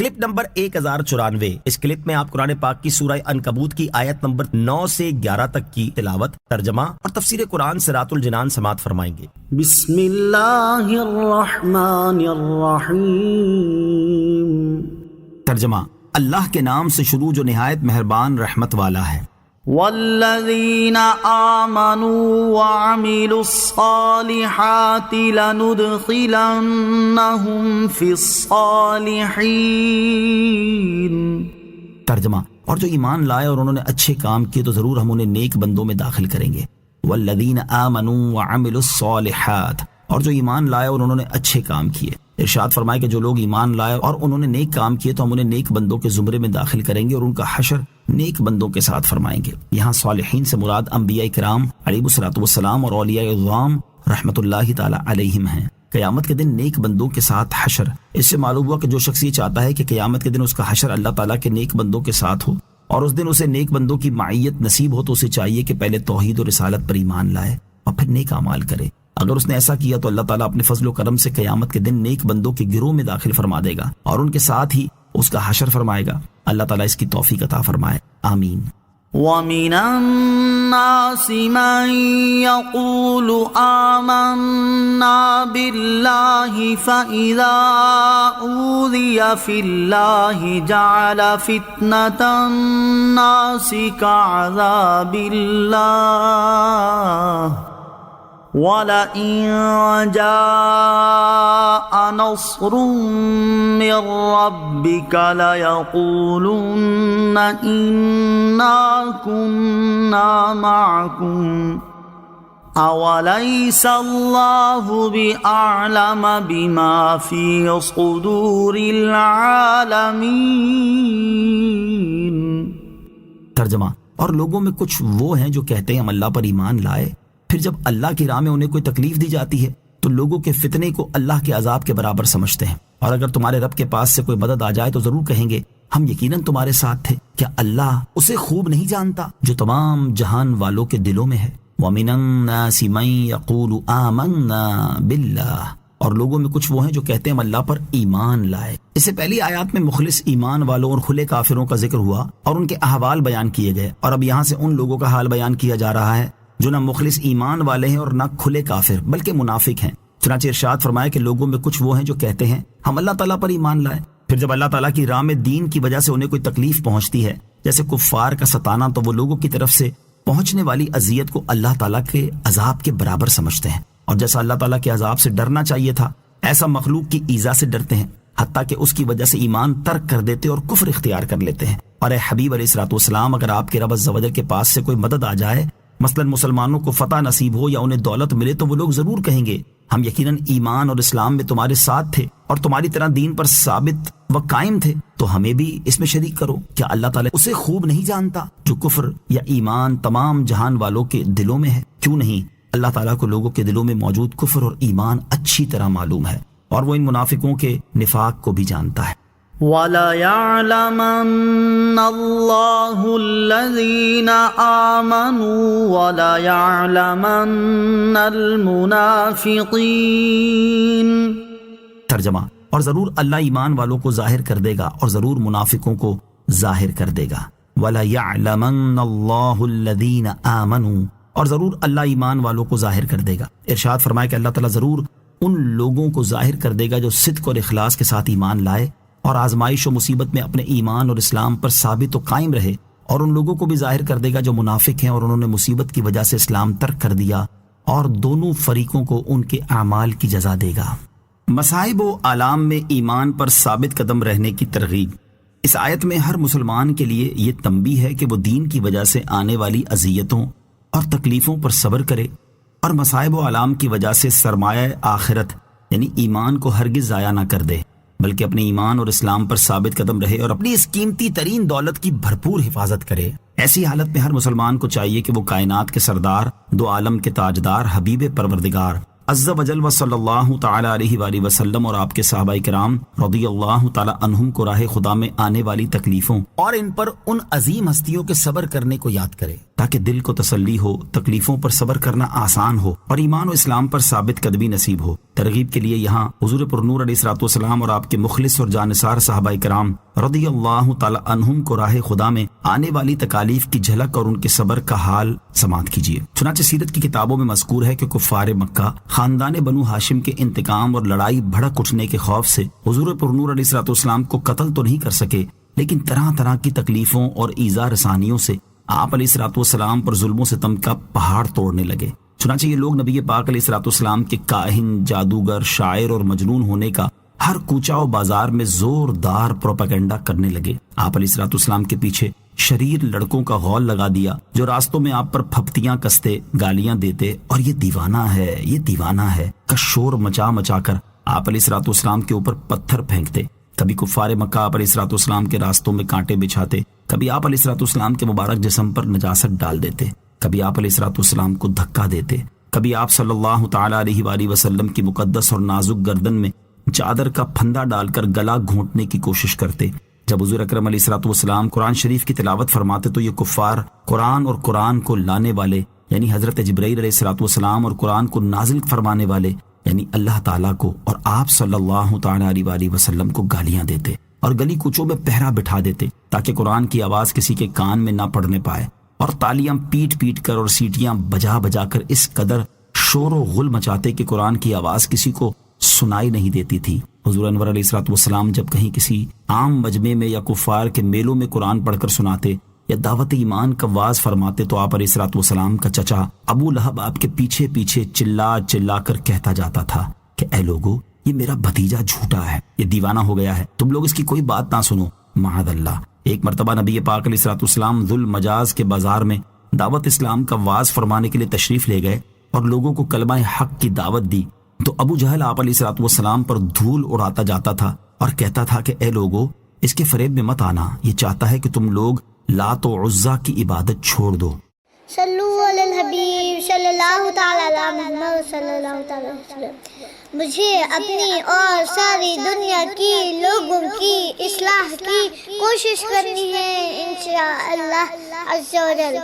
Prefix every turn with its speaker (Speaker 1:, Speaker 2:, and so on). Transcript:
Speaker 1: Clip number 1094۔ اس clip میں آپ قرآن پاک کی سورہ عنکبوت کی آیت نمبر 9 سے 11 تک کی تلاوت، ترجمہ اور تفسیر قرآن صراط الجنان سماعت فرمائیں گے۔
Speaker 2: بسم اللہ الرحمن الرحیم۔
Speaker 1: ترجمہ: اللہ کے نام سے شروع جو نہایت مہربان رحمت والا ہے۔
Speaker 2: والذین آمنوا وعملوا الصالحات لندخلنہم فی الصالحین۔
Speaker 1: ترجمہ: اور جو ایمان لائے اور انہوں نے اچھے کام کیے تو ضرور ہم انہیں نیک بندوں میں داخل کریں گے۔ والذین آمنوا وعملوا الصالحات، اور جو ایمان لائے اور انہوں نے اچھے کام کیے۔ ارشاد فرمائے کہ جو لوگ ایمان لائے اور انہوں نے نیک کام کیے تو ہم انہیں نیک بندوں کے زمرے میں داخل کریں گے اور ان کا حشر نیک بندوں کے ساتھ فرمائیں گے۔ یہاں صالحین سے مراد انبیاء کرام علیہ الصلوۃ والسلام اور اولیاء اعظام رحمت اللہ تعالی علیہم ہیں۔ قیامت کے دن نیک بندوں کے ساتھ حشر، اس سے معلوم ہوا کہ جو شخص یہ چاہتا ہے کہ قیامت کے دن اس کا حشر اللہ تعالیٰ کے نیک بندوں کے ساتھ ہو اور اس دن اسے نیک بندوں کی معیت نصیب ہو، تو اسے چاہیے کہ پہلے توحید اور رسالت پر ایمان لائے اور پھر نیک اعمال کرے۔ اگر اس نے ایسا کیا تو اللہ تعالیٰ اپنے فضل و کرم سے قیامت کے دن نیک بندوں کے گروہ میں داخل فرما دے گا اور ان کے ساتھ ہی اس کا حشر فرمائے گا۔ اللہ تعالیٰ اس کی توفیق عطا فرمائے، آمین۔
Speaker 2: وَمِنَ النَّاسِ مَن يَقُولُ آمَنَّا بِاللَّهِ فَإِذَا أُوذِيَ فِي اللَّهِ جَعَلَ فِتْنَةَ النَّاسِ كَعَذَابِ اللَّهِ وَلَئِن جَاءَ نَصْرٌ مِّن رَّبِّكَ لَيَقُولُنَّ إِنَّا كُنَّا مَعَكُمْ أَوَلَيْسَ اللَّهُ بِأَعْلَمَ بِمَا فِي صُدُورِ الْعَالَمِينَ۔
Speaker 1: ترجمہ: اور لوگوں میں کچھ وہ ہیں جو کہتے ہیں ہم اللہ پر ایمان لائے، پھر جب اللہ کی راہ میں انہیں کوئی تکلیف دی جاتی ہے تو لوگوں کے فتنے کو اللہ کے عذاب کے برابر سمجھتے ہیں، اور اگر تمہارے رب کے پاس سے کوئی مدد آ جائے تو ضرور کہیں گے ہم یقیناً تمہارے ساتھ تھے۔ کیا اللہ اسے خوب نہیں جانتا جو تمام جہان والوں کے دلوں میں ہے؟ وَمِنَ النَّاسِ مَن يَقُولُ آمَنَّا بِاللَّهِ، اور لوگوں میں کچھ وہ ہیں جو کہتے ہیں ہم اللہ پر ایمان لائے۔ اس سے پہلی آیات میں مخلص ایمان والوں اور کھلے کافروں کا ذکر ہوا اور ان کے احوال بیان کیے گئے، اور اب یہاں سے ان لوگوں کا حال بیان کیا جا رہا ہے جو نہ مخلص ایمان والے ہیں اور نہ کھلے کافر بلکہ منافق ہیں۔ چنانچہ ارشاد فرمایا کہ لوگوں میں کچھ وہ ہیں جو کہتے ہیں ہم اللہ تعالیٰ پر ایمان لائے، پھر جب اللہ تعالیٰ کی راہ میں دین کی وجہ سے انہیں کوئی تکلیف پہنچتی ہے جیسے کفار کا ستانا، تو وہ لوگوں کی طرف سے پہنچنے والی اذیت کو اللہ تعالیٰ کے عذاب کے برابر سمجھتے ہیں، اور جیسا اللہ تعالیٰ کے عذاب سے ڈرنا چاہیے تھا ایسا مخلوق کی ایذا سے ڈرتے ہیں، حتیٰ کہ اس کی وجہ سے ایمان ترک کر دیتے اور کفر اختیار کر لیتے ہیں۔ اور اے حبیب علیہ الصلوۃ والسلام، اگر آپ کے رب عز و جل کے پاس سے کوئی مدد آ جائے، مثلا مسلمانوں کو فتح نصیب ہو یا انہیں دولت ملے، تو وہ لوگ ضرور کہیں گے ہم یقیناً ایمان اور اسلام میں تمہارے ساتھ تھے اور تمہاری طرح دین پر ثابت و قائم تھے، تو ہمیں بھی اس میں شریک کرو۔ کیا اللہ تعالیٰ اسے خوب نہیں جانتا جو کفر یا ایمان تمام جہان والوں کے دلوں میں ہے؟ کیوں نہیں، اللہ تعالیٰ کو لوگوں کے دلوں میں موجود کفر اور ایمان اچھی طرح معلوم ہے، اور وہ ان منافقوں کے نفاق کو بھی جانتا ہے۔
Speaker 2: وَلَيَعْلَمَنَّ اللَّهُ الَّذِينَ آمَنُوا وَلَيَعْلَمَنَّ الْمُنَافِقِينَ۔
Speaker 1: ترجمہ: اور ضرور اللہ ایمان والوں کو ظاہر کر دے گا اور ضرور منافقوں کو ظاہر کر دے گا۔ وَلَيَعْلَمَنَّ اللَّهُ الَّذِينَ آمَنُوا، اور ضرور اللہ ایمان والوں کو ظاہر کر دے گا۔ ارشاد فرمائے کہ اللہ تعالیٰ ضرور ان لوگوں کو ظاہر کر دے گا جو صدق اور اخلاص کے ساتھ ایمان لائے اور آزمائش و مصیبت میں اپنے ایمان اور اسلام پر ثابت و قائم رہے، اور ان لوگوں کو بھی ظاہر کر دے گا جو منافق ہیں اور انہوں نے مصیبت کی وجہ سے اسلام ترک کر دیا، اور دونوں فریقوں کو ان کے اعمال کی جزا دے گا۔ مصائب و آلام میں ایمان پر ثابت قدم رہنے کی ترغیب۔ اس آیت میں ہر مسلمان کے لیے یہ تنبیہ ہے کہ وہ دین کی وجہ سے آنے والی اذیتوں اور تکلیفوں پر صبر کرے اور مصائب و آلام کی وجہ سے سرمایہ آخرت یعنی ایمان کو ہرگز ضائع نہ کر دے، بلکہ اپنے ایمان اور اسلام پر ثابت قدم رہے اور اپنی اس قیمتی ترین دولت کی بھرپور حفاظت کرے۔ ایسی حالت میں ہر مسلمان کو چاہیے کہ وہ کائنات کے سردار، دو عالم کے تاجدار، حبیب پروردگار عز و جل و صلی اللہ تعالی علیہ وآلہ وسلم اور آپ کے صحابہ کرام رضی اللہ تعالی عنہم کو راہ خدا میں آنے والی تکلیفوں اور ان پر ان عظیم ہستیوں کے صبر کرنے کو یاد کرے تاکہ دل کو تسلی ہو، تکلیفوں پر صبر کرنا آسان ہو اور ایمان و اسلام پر ثابت قدمی نصیب ہو۔ ترغیب کے لیے یہاں حضور پر نور علیہ الصلوۃ والسلام اور آپ کے مخلص اور جانثار صحابہ کرام رضی اللہ تعالی عنہم کو راہ خدا میں آنے والی تکالیف کی جھلک اور ان کے صبر کا حال سماعت کیجیے۔ چنانچہ سیرت کی کتابوں میں مذکور ہے کہ کفار مکہ خاندان بنو ہاشم کے انتقام اور لڑائی بھڑک اٹھنے کے خوف سے حضور پر نور علیہ الصلوۃ والسلام کو قتل تو نہیں کر سکے، لیکن طرح طرح کی تکلیفوں اور ایذا رسانیوں سے آپ علیہ الصلوۃ والسلام پر ظلم و ستم کا پہاڑ توڑنے لگے۔ چنانچہ یہ لوگ نبی پاک علیہ الصلوۃ والسلام کے کاہن، جادوگر، شاعر اور مجنون ہونے کا ہر کوچہ و بازار میں زوردار پروپیگنڈا کرنے لگے۔ آپ علیہ الصلوۃ والسلام کے پیچھے شریر لڑکوں کا غول لگا دیا جو راستوں میں آپ پر پھپتیاں کستے، گالیاں دیتے اور یہ دیوانہ ہے، یہ دیوانہ ہے کا شور مچا مچا کر آپ علیہ الصلوۃ والسلام کے اوپر پتھر پھینکتے۔ کبھی کفار مکہ آپ علیہ الصلوۃ والسلام کے راستوں میں کانٹے بچھاتے، کبھی آپ علیہ الصلوۃ والسلام کے مبارک جسم پر نجاست ڈال دیتے، کبھی آپ علیہ الصلوۃ والسلام کو دھکا دیتے، کبھی آپ صلی اللہ تعالی علیہ وآلہ وسلم کی مقدس اور نازک گردن میں چادر کا پھندا ڈال کر گلا گھونٹنے کی کوشش کرتے۔ جب حضور اکرم علیہ الصلوۃ والسلام قرآن شریف کی تلاوت فرماتے تو یہ کفار قرآن اور قرآن کو لانے والے یعنی حضرت جبرائیل علیہ الصلوۃ والسلام اور قرآن کو نازل فرمانے والے یعنی اللہ تعالیٰ کو اور آپ صلی اللہ تعالی علیہ وآلہ وسلم کو گالیاں دیتے اور گلی کوچوں میں پہرا بٹھا دیتے تاکہ قرآن کی آواز کسی کے کان میں نہ پڑنے پائے، اور تالیاں پیٹ پیٹ کر اور سیٹیاں بجا بجا کر اس قدر شور و غل مچاتے کہ قرآن کی آواز کسی کو سنائی نہیں دیتی تھی۔ حضور انور علیہ الصلوۃ والسلام جب کہیں کسی عام مجمع میں یا کفار کے میلوں میں قرآن پڑھ کر سناتے یا دعوت ایمان کا واز فرماتے تو آپ علیہ الصلوۃ والسلام کا چچا ابو لہب آپ کے پیچھے پیچھے چلا چلا کر کہتا جاتا تھا کہ اے لوگو، یہ میرا بھتیجا جھوٹا ہے، یہ دیوانہ ہو گیا ہے، تم لوگ اس کی کوئی بات نہ سنو، معاذ اللہ۔ ایک مرتبہ نبی پاک علیہ الصلوۃ والسلام ذو المجاز کے بازار میں دعوت اسلام کا واز فرمانے کے لیے تشریف لے گئے اور لوگوں کو کلمہ حق کی دعوت دی تو ابو جہل آپ علیہ الصلوۃ والسلام پر دھول اڑاتا جاتا تھا اور کہتا تھا کہ اے لوگو، اس کے فریب میں مت آنا، یہ چاہتا ہے کہ تم لوگ لات و عزا کی عبادت چھوڑ دو۔
Speaker 3: صلو علی الحبیب صلی اللہ تعالی علی محمد صلی اللہ تعالی علیہ وسلم۔ مجھے اپنی اور ساری دنیا کی لوگوں کی اصلاح کی کوشش کرنی ہے انشاءاللہ عز و جل۔